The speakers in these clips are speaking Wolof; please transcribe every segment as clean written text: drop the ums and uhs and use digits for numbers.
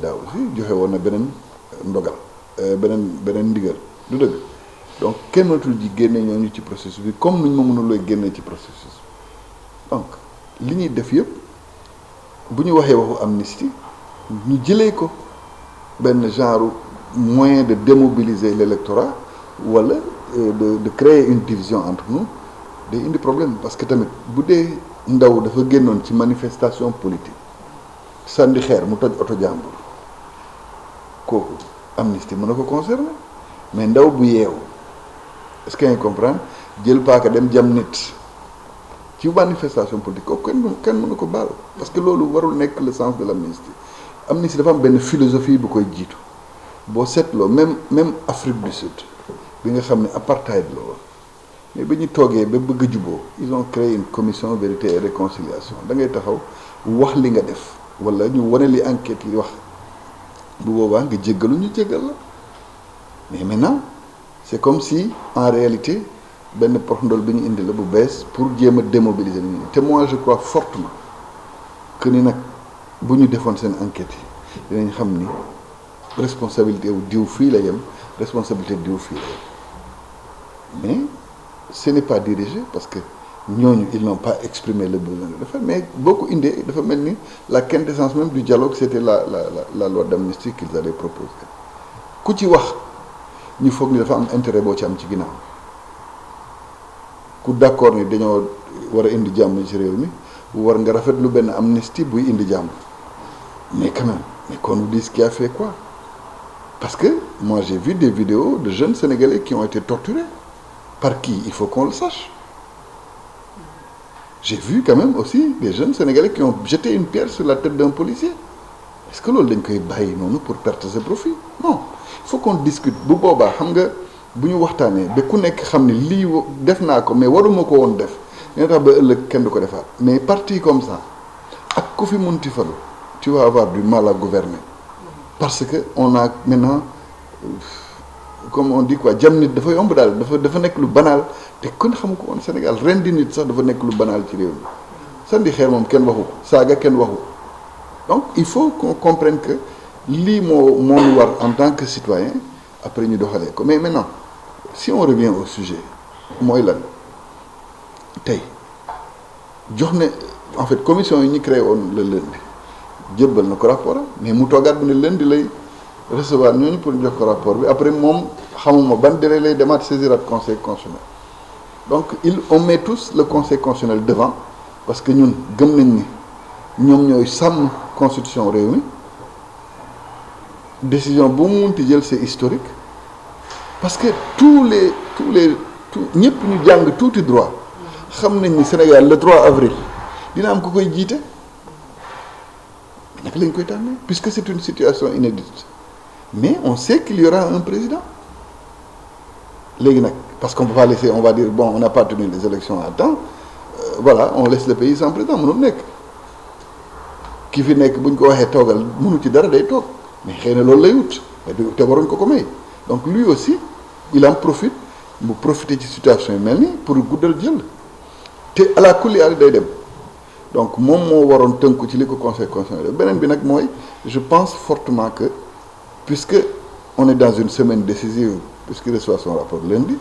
candidat aussi joxe woon na beneen ndogal beneen ndigal du dëgg donc kenn mënatul ji génne ñooñu ci processus bi comme nuñ ma mënuloo génne ci processus donc li ñuy def yëpp bu ñu waxee waxu amnistie ñu jëlee ko benn genre moyen de démobiliser l'électorat wala de créer une division entre nous day indi problème parce que tamit bu dee ndaw dafa génnoon ci manifestation politique sànni xeer mu toj oto jàmbur kooku amnistie mën na ko concerner mais ndaw bu yeewu est-ce que nga comprendre jël paaka dem jam nit ci manifestation politique kooku kenn mën na ko baal parce que loolu warul nekk le sens de l'amnistie amnistie dafa am benn philosophie bu koy jiitu boo seetloo même Afrique du Sud bi nga xam ne apartheid la woon mais ba ñu toogee ba bëgg a juboo ils ont créé une commission vérité et réconciliation da ngay taxaw wax li nga def wala ñu wane li enquête yi wax bu boobaa nga jéggalu ñu jéggal la mais maintenant c'est comme si en réalité benn porte-ndol bi ñu indi la bu bees pour jéem a démobiliser nit ñi te moi je crois fortement que ni nag bu ñu defoon seen enquête yi dinañ xam ni responsabilité wu diw fii la yem responsabilité diw fii la yem mais ce n'est pas dirigé parce que ñooñu ils n'ont pas exprimé le besoin de le faire mais boo ko indee dafa mel ni la quintessence même du dialogue c'était la loi d'amnistie qu'ils allaient proposer ku ci wax ñu foog ni dafa am intérêt boo ci am ci ginnaaw ku d'accord ni dañoo war a indi jàmm ci réew mi war nga rafetlu benn amnistie buy indi jàmm mais quand même mais qu'on nous dise qui a fait quoi parce que moi j'ai vu des vidéos de jeunes Sénégalais qui ont été torturés par qui il faut qu'on le sache j'ai vu quand même aussi des jeunes Sénégalais qui ont jeté une pierre sur la tête d'un policier est-ce que loolu dañ koy bàyyi noonu pour perdre ses profits non il faut qu'on discute bu boobaa xam nga bu ñu waxtaanee ba ku nekk xam ne lii def naa ko mais waruma ko woon def dina tax ba ëllëg kenn du ko defaat mais parti comme ça ak ku fi munti falu tu vas avoir du mal à gouverner parce que on a maintenant comme on dit quoi jam nit dafa yomb daal dafa nekk lu banal te kon xamu ko woon Sénégal ren di nit sax dafa nekk lu banal ci réew mi sandi xeer moom kenn waxu ko saaga kenn waxu donc il faut qu'on comprenne que lii moo ñu war en tant que citoyen après ñu doxalee ko mais maintenant si on revient au sujet mooy lan tey jox ne en fait commission yi ñu créé woon le lundi jébbal na ko rapport mais mu toogaat bu ne lundi lay recevoir ñooñu pour ñu jox ko rapport bi après moom xamuma ban délai lay demaat saisirat conseil constitutionnel donc on met tous le conseil constitutionnel devant parce que ñun gëm nañ ni ñoom ñooy sàmm constitution réew mi décision bu mu munti jël c'est historique parce que tout ñëpp ñu jàng tuuti droit xam nañ ni Sénégal le 3 avril dina am ku koy jiite naka lañ koy tànnee puisque c'est une situation inédite mais on sait qu'il y aura un président léegi nag parce qu'on peut pas laisser on va dire bon on n'a pas tenu les élections à temps voilà on laisse le pays sans président mënul nekk ki fi nekk bu ñu ko waxee toogal mënu ci dara day toog mais xëy na loolu lay wut te waruñ ko may donc lui aussi il en profite mu profiter ci situation yi mel ni pour guddal jël te à la kulli day dem donc moom moo waroon tënku ci li ko conseil constitutionnel beneen bi nag mooy je pense fortement que puisque on est dans une semaine décisive puisqu'il reçoit son rapport lundi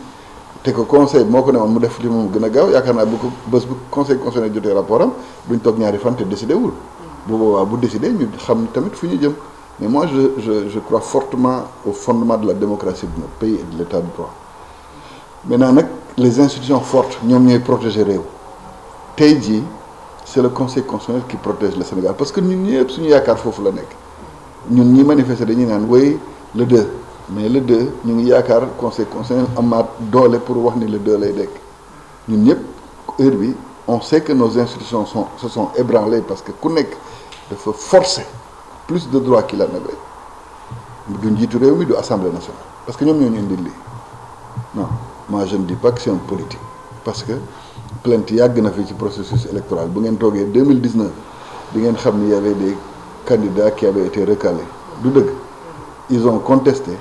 te que conseil moo ko ne woon mu def li moom gën a gaaw yaakaar naa bu ko bés bu conseil constitutionnel jotee rapport am duñ toog ñaari fan te décidé wul bu boobaa bu décidé ñu xam tamit fu ñu jëm mais moi je crois fortement au fondement de la démocratie de notre pays et de l'état de droit maintenant nag les institutions fortes ñoom ñooy protéger réew tey jii c'est le conseil constitutionnel qui protège le Sénégal parce que ñun ñëpp suñu yaakaar foofu la nekk ñun ñi manifester dañuy naan way le 2 mais le 2 ñu ngi yaakaar conseil constitutionnel amaat doole pour wax ni le 2 lay dekk ñun ñëpp heure bi on sait que nos institutions se sont ébranlées parce que ku nekk dafa forcer plus de droits qu'il en avait du njiitu réew mi du assemblée nationale parce que ñoom ñoo ñu indil lii non moi je ne dis pas que c'est un politique parce que plainte yàgg na fi ci processus électoral bu ngeen toogee 2019 di ngeen xam ni y avait des candidats qui avaient été recalés du dëgg ils ont contesté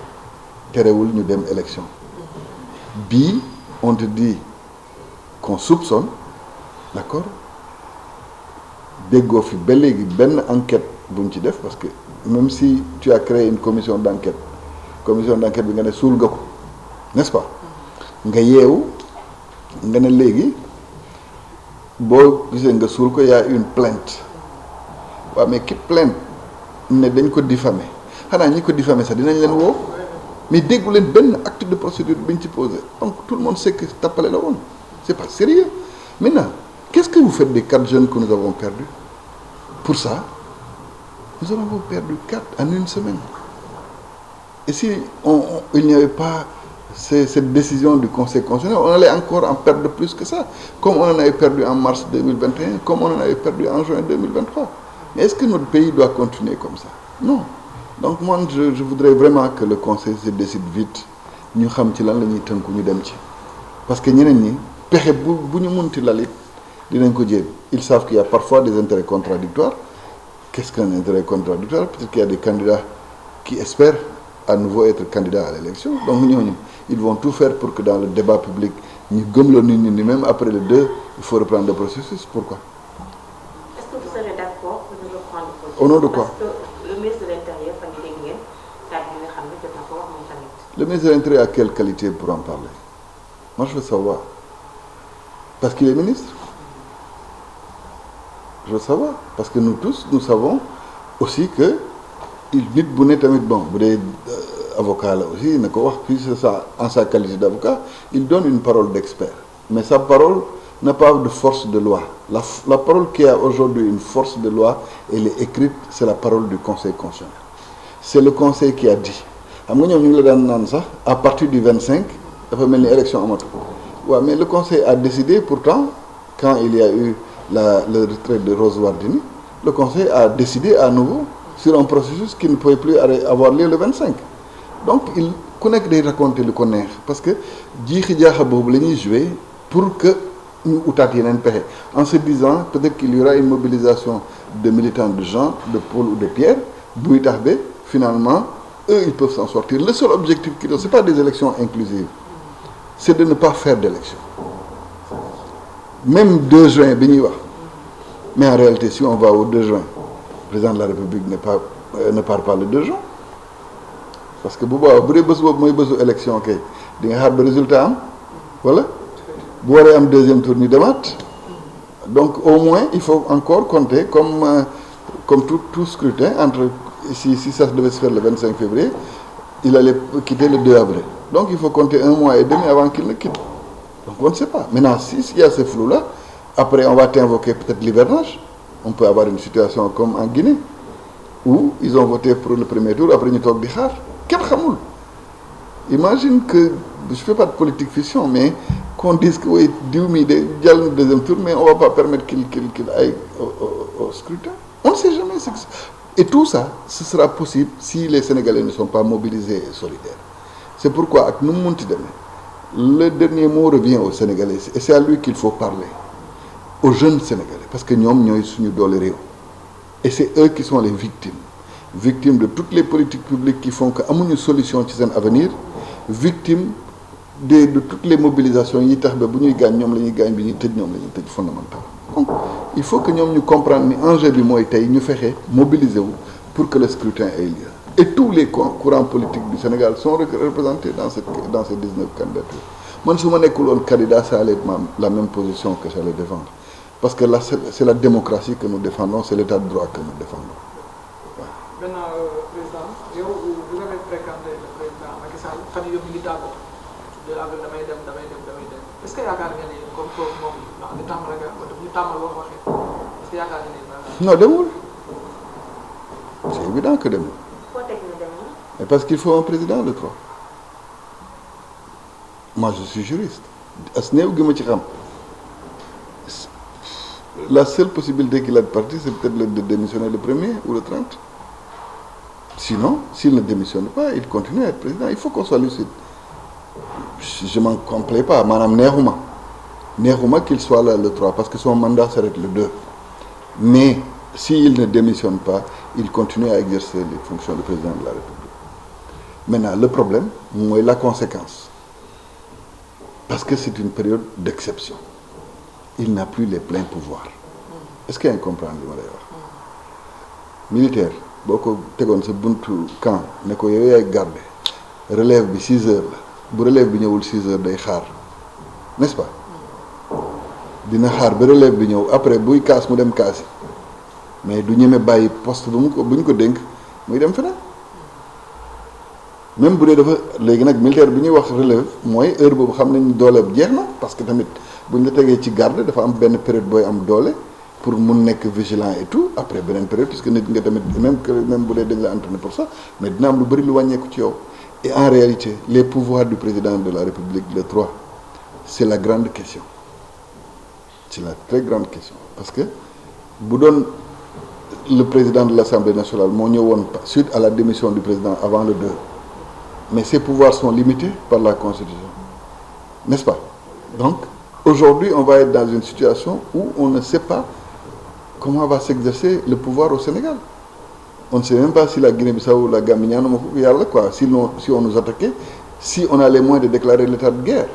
terewul ñu dem élection bii on te dit qu'on soupçonne d'accord déggoo fi ba léegi benn enquête buñ ci def parce que même si tu as créé une commission d'enquête bi nga ne suul nga ko n'est-ce pas nga yeewu nga ne léegi boo gisee nga suul ko y a une plainte waaw mais ki plainte ne dañ ko diffamer xanaa ñi ko diffamer sax dinañ leen woo mais déggu leen benn acte de procédure bi ñu ci posé donc tout le monde sait que tappale la woon c'est pas sérieux maintenant qu'est-ce que vous faites des 4 jeunes que nous avons perdus pour ça nous en avons perdu 4 en une semaine et si il n'y avait pas cette décision du Conseil constitutionnel, on allait encore en perdre plus que ça, comme on en avait perdu en mars 2021, comme on en avait perdu en juin 2023. Mais est-ce que notre pays doit continuer comme ça? Non. Donc moi, je voudrais vraiment que le Conseil se décide vite, ñu xam ci lan la ñuy tënku ñu dem ci parce que ñeneen ñi pexe bu ñu munti lalit dinañ ko jéem. Ils savent qu'il y a parfois des intérêts contradictoires. Qu'est-ce qu'un intérêt contradictoire? Peut-être qu'il y a des candidats qui espèrent à nouveau être candidats à l'élection. Donc ñooñu ils vont tout faire pour que dans le débat public ñu gëmloo nit ñi ni même après le 2 il faut reprendre le processus. Pourquoi? Est-ce que vous serez d'accord pour nous reprendre le processus? Au nom de quoi? Parce que le ministre de l'Intérieur fan yii dégg ngeen kàddu yi nga xam ne jot na ko wax moom tamit. Le ministre de l'Intérieur a quelle qualité pour en parler? Moi je veux savoir parce qu'il est ministre. Je veux savoir parce que nous tous nous savons aussi que nit bu ne tamit bon bu dee avocat là aussi na ko wax puis c'est ça en sa qualité d'avocat il donne une parole d'expert mais sa parole n'a pas de force de loi la parole qui a aujourd'hui une force de loi elle est écrite c'est la parole du Conseil constitutionnel c'est le Conseil qui a dit xam nga ñoom ñu ngi la daan naan sax à partir du 25 dafa mel ni élection amatu waaw mais le Conseil a décidé pourtant quand il y a eu le retrait de Rose Wardini le Conseil a décidé à nouveau sur un processus qui ne pouvait plus avoir lieu le 25 donc ku nekk day raconter lu ko neex parce que jiixi jaaxa boobu la ñuy jouer pour que ñu utaat yeneen pexe en se disant peut-être qu'il y aura une mobilisation de militants de Jean de Paul ou de Pierre buy tax ba finalement eux ils peuvent s'en sortir le seul objectif qu'ils ont c'est pas des élections inclusives c'est de ne pas faire d'élection même 2 juin bi ñuy wax mais en réalité si on va au 2 juin le président de la République ne part pas le 2 juin parce que bu boobaa bu dee bés boobu mooy bésu élection kay di nga xaar ba résultat am voilà bu waree am 2e tour ñu demaat donc au moins il faut encore compter comme tout scrutin entre si ça devait se faire le 25 février il allait quitter le 2 avril donc il faut compter 1 mois et demi avant qu'il ne quitte donc on ne sait pas maintenant s'il y a ce flou là après on va t'invoquer peut-être l'hivernage on peut avoir une situation comme en Guinée où ils ont voté pour le premier tour après ñu toog di xaar kenn xamul imagine que je fais pas de politique fiction mais qu'on dise que oui diw mi de jàll na 2e tour mais on va pas permettre qu'il aille au scrutin on ne sait jamais et tout ça ce sera possible si les Sénégalais ne sont pas mobilisés et solidaires c'est pourquoi ak nu mu munti demee le dernier mot revient aux Sénégalais et c'est à lui qu'il faut parler aux jeunes Sénégalais parce que ñoom ñooy suñu doole réew et c'est eux qui sont les victimes de toutes les politiques publiques qui font que amuñu solution ci seen avenir victimes de toutes les mobilisations yi tax ba bu ñuy gaañ ñoom la ñuy gaañ bi ñuy tëj ñoom la ñuy tëj fondamental donc il faut que ñoom ñu comprendre ni enjeu bi mooy tey ñu fexe mobiliser wu pour que le scrutin ait lieu et tous les courants politiques du Sénégal sont représentés dans ces 19 candidatures man su ma nekkul woon candidat ça allait être la même position que j'allais défendre parce que là c'est la démocratie que nous défendons c'est l'état de droit que nous défendons. Maintenant président yow vous avez fréquenté le président Macky Sall fan yii yëpp ñu ngi tàggoo de avec damay dem est-ce que yaakaar nga ni comme que moom ndax ñu tàmm rek ñu tàmmal woon waxee est-ce que yaakaar nga ni. non demul c'est évident que demul. foo teg na demul. mais parce qu'il faut un président le 3 moi je suis juriste as néew gi ma ci xam la seule possibilité qu'il a de partir c'est peut-être de démissionner le 1er ou le 30. Sinon, s'il ne démissionne pas, il continue à être président. Il faut qu'on soit lucide. Je m'en complais pas. Madame Nehouma qu'il soit là le 3, parce que son mandat s'arrête le 2. Mais s'il ne démissionne pas, il continue à exercer les fonctions de président de la République. Maintenant, le problème, c'est la conséquence. Parce que c'est une période d'exception. Il n'a plus les pleins pouvoirs. Est-ce qu'il y a un comprendre li ma lay wax militaire boo ko tegoon sa buntu camp ne ko yow yaay garde relève bi 6 heures la bu relève bi ñëwul 6 heures day xaar n'est-ce pas dina xaar ba relève bi ñëw après buy kaas mu dem kaas yi mais du ñeme bàyyi poste bu ñu ko dénk muy dem feneen même bu dee dafa léegi nag militaire bi ñuy wax relève mooy heure boobu xam nañ doole jeex na parce que tamit bu ñu la tegee ci garde dafa am benn période booy am doole pour mun nekk vigilant et tout après beneen période puisque nit nga tamit même bu dee dañ la entraîné pour ça mais dina am lu bëri lu wàññeeku ci yow. Et en réalité les pouvoirs du président de la République le 3 c'est la grande question c'est la très grande question parce que bu doon le président de l'Assemblée nationale moo ñëwoon suite à la démission du président avant le 2 mais ses pouvoirs sont limités par la Constitution n'est-ce pas donc aujourd'hui on va être dans une situation où on ne sait pas comment va s'exercer le pouvoir au Sénégal on ne sait même pas si la Guinée-Bissau ou la Gambie ñaanuma ko yàlla quoi si on nous attaquait si on a les moyens de déclarer l'état de guerre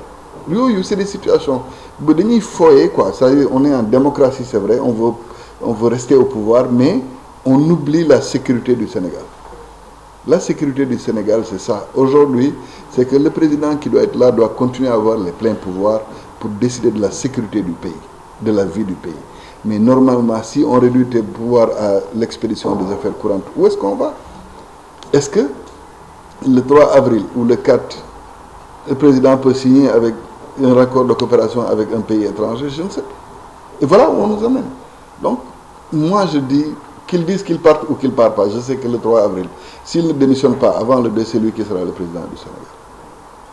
yooyu c'est des situations ba dañuy fooyee quoi c'est-à-dire on est en démocratie c'est vrai on veut rester au pouvoir mais on oublie la sécurité du Sénégal la sécurité du Sénégal c'est ça aujourd'hui c'est que le président qui doit être là doit continuer à avoir les pleins pouvoirs pour décider de la sécurité du pays de la vie du pays mais normalement si on réduit tes pouvoirs à l'expédition des affaires courantes où est-ce qu'on va est-ce que le 3 avril ou le 4 le président peut signer avec un accord de coopération avec un pays étranger je ne sais pas et voilà où on nous amène donc moi je dis qu'ils disent qu'ils partent ou qu'ils partent pas je sais que le 3 avril s'il ne démissionne pas avant le 2 c'est lui qui sera le président du Sénégal.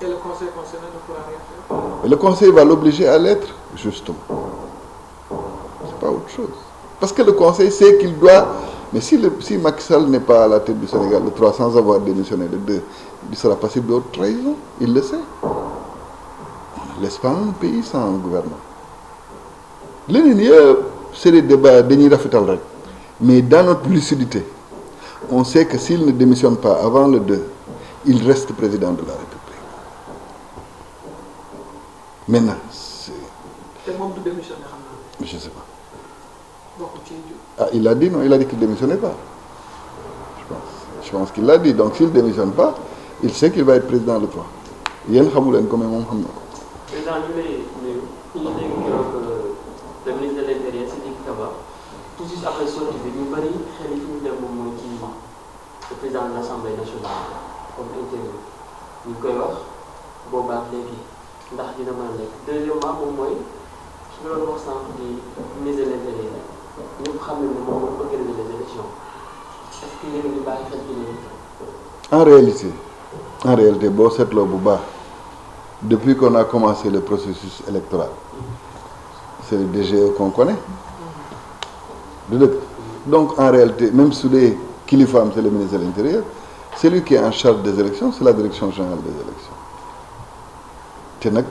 Et le conseil constitutionnel ne pourra rien faire? Et le conseil va l'obliger à l'être justement. C'est pas autre chose. Parce que le conseil sait qu'il doit mais si Macky Sall n'est pas à la tête du Sénégal le 3 sans avoir démissionné le 2 il sera passible de haute trahison il le sait. On ne laisse pas un pays sans un gouvernement. leneen yëpp c'est des débats dañuy rafetal rek mais dans notre lucidité on sait que s'il ne démissionne pas avant le 2 il reste président de la République maintenant c'est te moom du démissionner xam naa. je sais pas. bokkul ci ah il a dit non il a dit qu'il démissionnait pas je pense qu'il l'a dit donc s'il démissionne pas il sait qu'il va être président le 3 yéen xamu leen ko mais moom xam na ko. président ñu lay nuyu ñu dégg keroog le ministre de l'Intérieur Sidiki Kaba tout de suite après sortie bi ñu bëri xel yi fi ñu dem moom mooy ci le président de l'Assemblée nationale comme interview ñu koy wax boobaak léegi ndax dina mën a nekk deuxièmement moom mooy su ñu doon wax sànq di ministre de l'Intérieur ñëpp xam nañ ne moom moo organiser les élections est-ce que yéen a ngi bàyyi xel ci loolu. en réalité boo seetloo bu baax depuis qu'on a commencé le processus électoral c'est le DGE qu'on connaît du dëgg donc en réalité même su dee kilifaam c'est le ministre de l'Intérieur celui qui est en charge des élections c'est la direction générale des élections te nag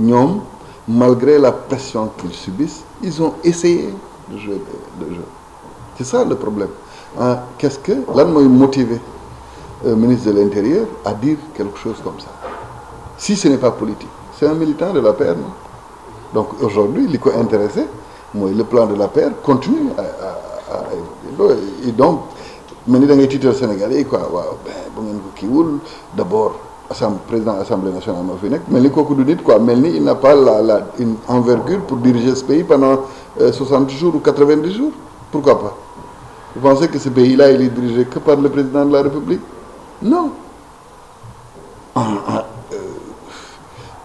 ñoom malgré la pression qu'ils subissent ils ont essayé de jouer le jeu c'est ça le problème qu'est-ce que lan mooy motiver ministre de l'Intérieur à dire quelque chose comme ça si ce n'est pas politique c'est un militant de l'APR non donc aujourd'hui li ko intéressé mooy le plan de l'APR continue et donc mel ni da ngay tiital Sénégalais yi quoi waaw ben bu ngeen ko kiiwul d'abord président assemblée nationale moo fi nekk mel ni kooku du nit quoi mel ni il n'a pas une envergure pour diriger ce pays pendant 60 jours ou 90 jours pourquoi pas vous pensez que ce pays-là il est dirigé que par le président de la République non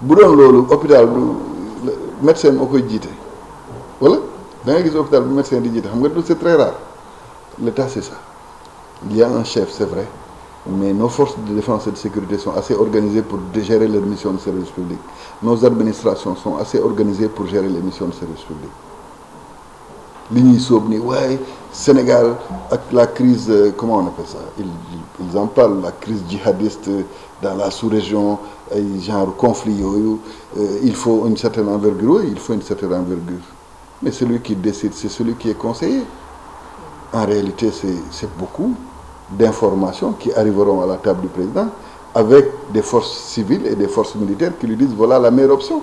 bu doon loolu hôpital du médecin moo koy jiite wala da ngay gis hôpital bu médecin di jiite xam nga c'est très rare l'État c'est ça il y a un chef c'est vrai mais nos forces de défense et de sécurité sont assez organisées pour gérer leur mission de service public nos administrations sont assez organisées pour gérer les missions de service public li ñuy sóob ni waaye Sénégal ak la crise comment on appelle ça ils en parlent la crise djihadiste dans la sous-région ay genre conflit yooyu il faut une certaine envergure oui il faut une certaine envergure mais celui qui décide c'est celui qui est conseillé en réalité c'est beaucoup d'informations qui arriveront à la table du président avec des forces civiles et des forces militaires qui lui disent voilà la meilleure option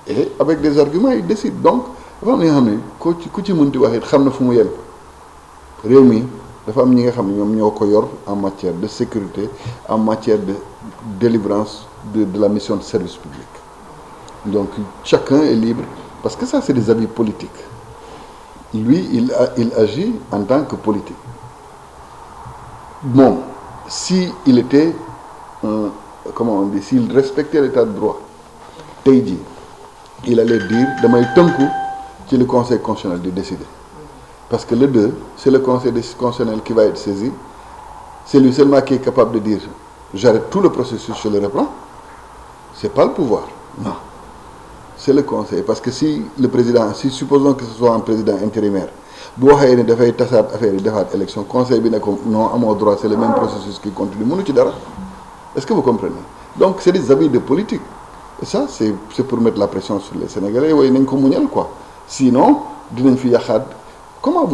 et avec des arguments il décide donc dafa am na nga xam ne ku ci mënti wax it xam na fu mu yem réew mi dafa am ñi nga xam ne ñoom ñoo ko yor en matière de sécurité, en matière de délivrance de la mission de service public. Donc chacun est libre, parce que ça c'est des avis politiques. Lui, il agit en tant que politique. Bon, si il était, comment on dit, s'il respectait l'état de droit, tey jii il allait dire damay tënku ci le conseil constitutionnel de décider. Parce que le 2, c'est le conseil constitutionnel qui va être saisi. C'est lui seulement qui est capable de dire j'arrête tout le processus, je le reprends. C'est pas le pouvoir, non. C'est le conseil. Parce que si le président, si supposons que ce soit un président intérimaire, bu waxee ne dafay tasaat affaire yi defaat élection, conseil bi ne ko non amoo droit, c'est le même processus qui continue, mënu ci dara. Est-ce que vous comprenez? Donc c'est des avis de politique. Et ça, c'est pour mettre la pression sur les Sénégalais. Oui, nañ ko muñal quoi. Sinon, dinañ fi yaxaat. Comment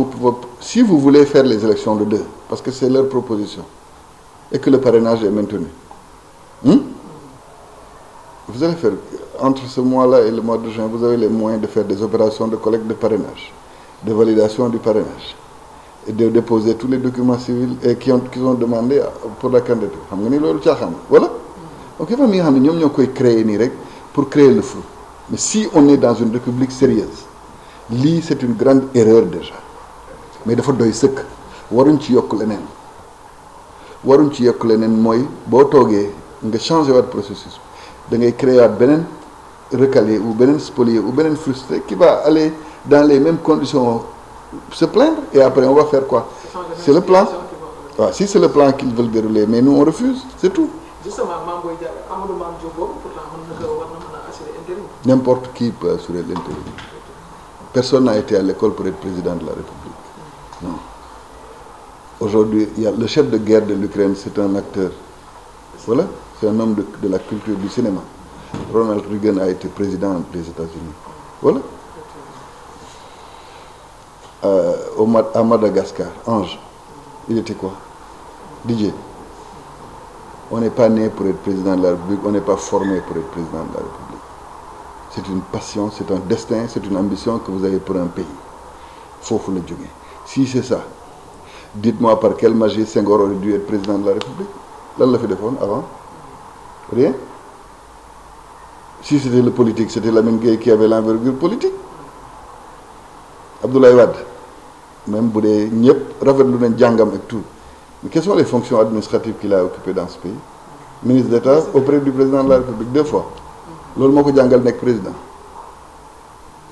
si vous voulez faire les élections le 2, parce que c'est leur proposition, et que le parrainage est maintenu, vous allez faire, entre ce mois-là et le mois de juin, vous avez les moyens de faire des opérations de collecte de parrainage, de validation du parrainage, et de déposer tous les documents civils et qui sont demandés pour la candidature. Voilà. Donc il faut que nous créer pour créer le flou. Mais si on est dans une république sérieuse, lii c'est une grande erreur déjà mais dafa doy sëkk waruñ ci yokk leneen mooy boo toogee nga changé waat processus da ngay créer waat beneen recalé ou beneen spolié ou beneen frustré qui va aller dans les mêmes conditions se plaindre et après on va faire quoi? C'est le plan. waaw si c'est le plan qu'ils veulent dérouler mais nous on refuse, c'est tout. Justement, Mame Boye Diao, Amadou Mame Diop boobu pourtant war na mën a assurer intérim. N'importe qui peut assurer l'intérim. Personne n'a été à l'école pour être président de la République. Non. Aujourd'hui, le chef de guerre de l'Ukraine, c'est un acteur. Voilà, c'est un homme de la culture du cinéma. Ronald Reagan a été président des États-Unis. Voilà. À Madagascar, Ange, il était quoi? DJ. On n'est pas né pour être président de la République, on n'est pas formé pour être président de la République. C'est une passion, c'est un destin, c'est une ambition que vous avez pour un pays. Foofu la jógee. Si c'est ça, dites-moi par quelle magie Senghor aurait dû être président de la République. Lan la fi defoon avant? Rien. Si c'était le politique, c'était Lamine Gueye qui avait l'envergure politique. Abdoulaye Wade, même bu dee ñëpp rafetlu nañ jàngam ak tout. Mais quelles sont les fonctions administratives qu'il a occupées dans ce pays? Ministre d'État auprès du président de la République 2 fois. Loolu moo ko jàngal nekk président.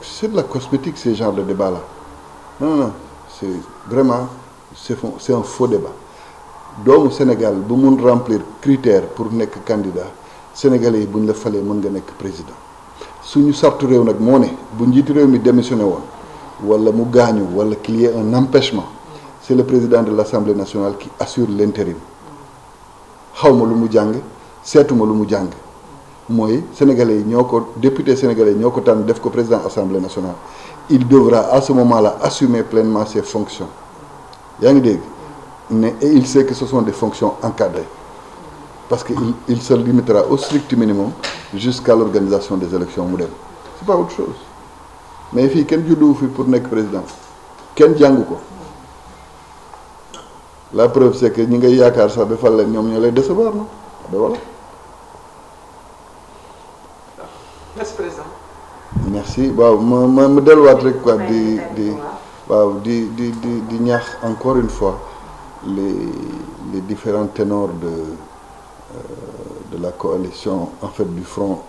C'est de la cosmétique ces genres de débat là. Non, c'est vraiment c'est un faux débat. Doomu Sénégal bu mun remplir critère pour nekk candidat sénégalais yi bu ñu la falee mën nga nekk président. Suñu sartu réew nag moo ne bu njiitu réew mi démissionné woon wala mu gaañu wala qu'il y ait un empêchement, c'est le président de l'Assemblée nationale qui assure l'intérim. Xawma lu mu jàng seetuma lu mu jàng. Mooy sénégalais yi ñoo ko député sénégalais yi ñoo ko tànn def ko président assemblée nationale. Il devra à ce moment-là assumer pleinement ses fonctions. Yaa ngi dégg mais et il sait que ce sont des fonctions encadrées parce que il se limitera au strict minimum jusqu'à l'organisation des élections mu dem. C'est pas autre chose. Mais fii kenn juddu fi pour nekk président kenn jàngu ko. La preuve c'est que ñi ngay yaakaar sax ba fal leen ñoom ñoo lay décevoir non ba voilà. Merci président. Merci waaw ma delluwaat rek quoi di ñaax encore une fois les différents ténors de la coalition en fait du front